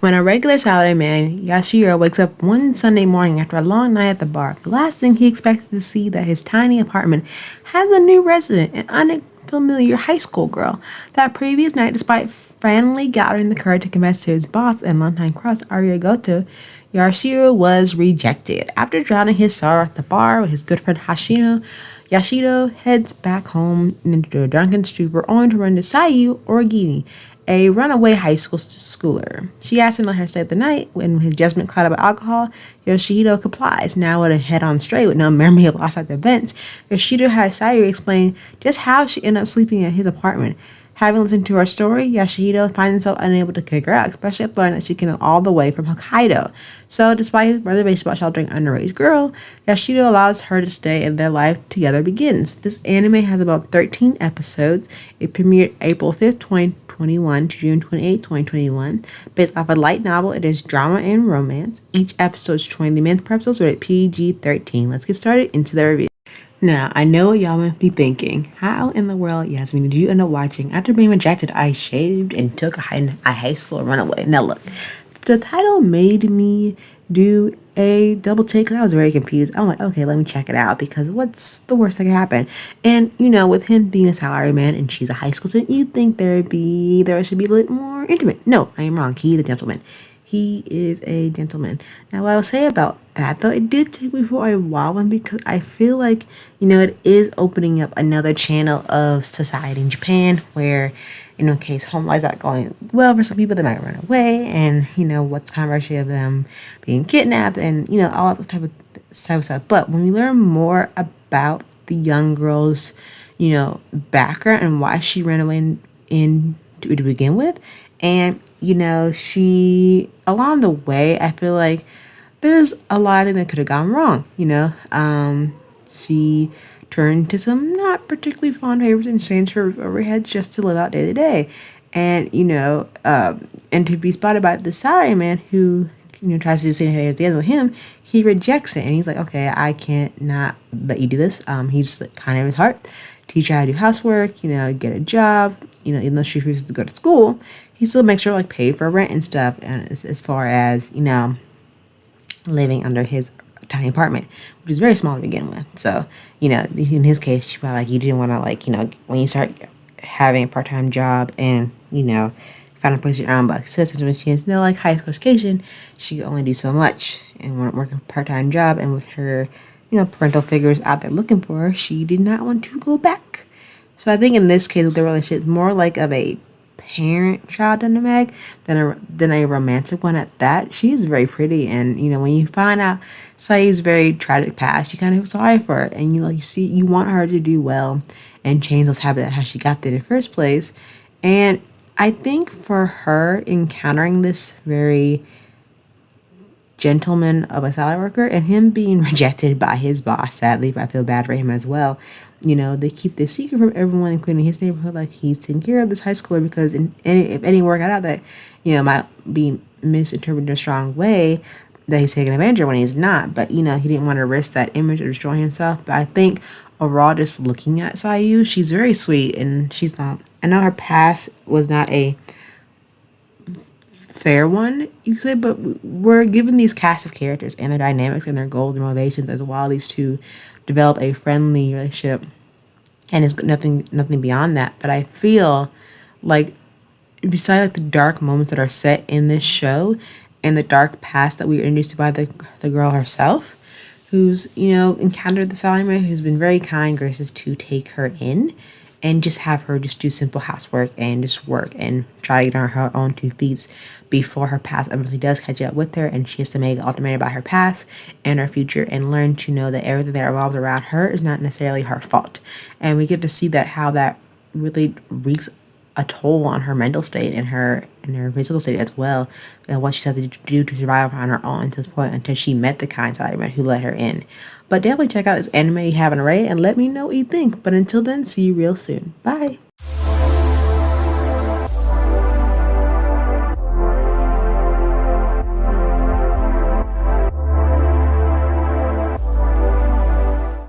When a regular salaryman, Yashiro, wakes up one Sunday morning after a long night at the bar, the last thing he expected to see that his tiny apartment has a new resident, an unfamiliar high school girl. That previous night, despite finally gathering the courage to confess to his boss and longtime crush Ariagoto, Yashiro was rejected. After drowning his sorrow at the bar with his good friend Yashiro heads back home into a drunken stupor only to run into Sayu Origini, a runaway high school schooler. She asks him to let her stay the night. When his judgment clouded by alcohol, Yoshihito complies. Now with a head on straight with no memory of lost at the events, Yoshihito has Sayu explain just how she ended up sleeping at his apartment. Having listened to her story, Yoshihito finds himself unable to kick her out, especially after learning that she came all the way from Hokkaido. So, despite his reservation about sheltering an underage girl, Yoshihito allows her to stay and their life together begins. This anime has about 13 episodes. It premiered April 5th, 2021 to June 28th, 2021. Based off a light novel, it is drama and romance. Each episode is 20 minutes per episode, rated PG-13. Let's get started into the review. Now, I know what y'all might be thinking. How in the world, Yasmin, did you end up watching? After being rejected, I shaved and took a high school runaway. Now, look, the title made me do a double take because I was very confused. I'm like, okay, let me check it out because what's the worst that could happen? And, with him being a salary man and she's a high school student, you'd think there should be a little more intimate. No, I am wrong. He's a gentleman. He is a gentleman. Now, what I will say about that, though, it did take me for a while because I feel like, it is opening up another channel of society in Japan where, in case home lives not going well for some people, they might run away and, what's controversy of them being kidnapped and, all that type of stuff. But when we learn more about the young girl's, background and why she ran away to begin with, and, she, along the way, I feel like there's a lot of things that could have gone wrong, She turned to some not particularly fond favors and exchanged her overhead just to live out day to day. And, and to be spotted by the salary man who, tries to do the same thing at the end with him, he rejects it. And he's like, okay, I can't not let you do this. He's kind of his heart. Teach her how to do housework, get a job, even though she refuses to go to school, he still makes her pay for rent and stuff. And as far as, living under his tiny apartment, which is very small to begin with. So, in his case, she probably you didn't want to when you start having a part-time job and, find a place your own. But since when she has no high school education, she can only do so much and want to work a part-time job. And with her, parental figures out there looking for her, she did not want to go back. So I think in this case, the relationship is more like of a parent-child dynamic than a romantic one at that. She is very pretty, and when you find out Sayu's very tragic past, you kind of feel sorry for her, and you want her to do well and change those habits how she got there in the first place. And I think for her encountering this very gentleman of a salary worker and him being rejected by his boss, sadly, but I feel bad for him as well. They keep this secret from everyone, including his neighborhood, like he's taking care of this high schooler because if any work out that, might be misinterpreted in a strong way, that he's taking advantage of when he's not. But, he didn't want to risk that image of destroying himself. But I think overall, just looking at Sayu, she's very sweet and she's not, I know her past was not a fair one, you could say, but we're given these cast of characters and their dynamics and their goals and motivations as well as to develop a friendly relationship, and it's nothing beyond that. But I feel like besides the dark moments that are set in this show and the dark past that we were introduced to by the girl herself, who's encountered the salaryman, who's been very kind, gracious to take her in and just have her just do simple housework and just work and try to get on her own 2 feet before her past eventually does catch up with her, and she has to make an ultimatum about her past and her future and learn to know that everything that revolves around her is not necessarily her fault. And we get to see that how that really wreaks a toll on her mental state and her physical state as well, and what she's had to do to survive on her own to this point until she met the kind salaryman who let her in. But definitely check out this anime you have an array and let me know what you think. But until then, see you real soon. Bye.